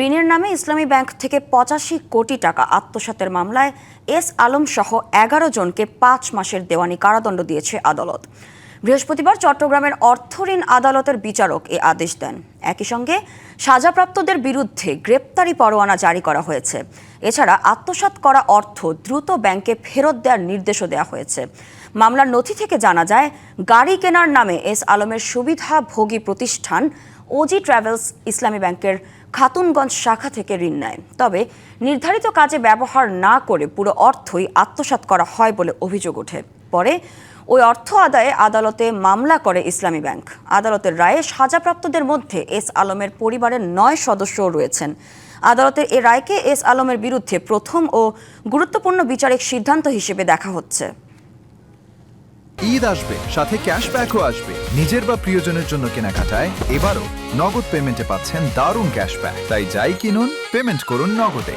ঋণের নামে ইসলামী ব্যাংক থেকে ৮৫ কোটি টাকা আত্মসাতের মামলায় এস আলম সহ ১১ জনকে ৫ মাসের দেওয়ানি কারাদণ্ড দিয়েছে আদালত। বৃহস্পতিবার চট্টগ্রামের অর্থঋণ আদালতের বিচারক এ আদেশ দেন। একই সঙ্গে সাজাপ্রাপ্তদের বিরুদ্ধে গ্রেপ্তারি পরোয়ানা জারি করা হয়েছে। এছাড়া আত্মসাৎ করা অর্থ দ্রুত ব্যাংকে ফেরত দেওয়ার নির্দেশও দেওয়া হয়েছে। মামলার নথি থেকে জানা যায়, গাড়ি কেনার নামে এস আলমের সুবিধাভোগী প্রতিষ্ঠান ওজি ট্রাভেলস ইসলামী ব্যাংকের খাতুনগঞ্জ শাখা থেকে ঋণ নেয়। তবে নির্ধারিত কাজে ব্যবহার না করে পুরো অর্থই আত্মসাৎ করা হয় বলে অভিযোগ ওঠে। পরে ওই অর্থ আদায়ে আদালতে মামলা করে ইসলামী ব্যাংক। আদালতের রায়ে সাজাপ্রাপ্তদের মধ্যে এস আলমের পরিবারের ৯ সদস্যও রয়েছেন। আদালতের এ রায়কে এস আলমের বিরুদ্ধে প্রথম ও গুরুত্বপূর্ণ বিচারিক সিদ্ধান্ত হিসেবে দেখা হচ্ছে। ঈদ আসবে, সাথে ক্যাশব্যাকও আসবে। নিজের বা প্রিয়জনের জন্য কেনাকাটায় এবারও নগদ পেমেন্টে পাচ্ছেন দারুণ ক্যাশব্যাক। তাই যাই কিনুন, পেমেন্ট করুন নগদে।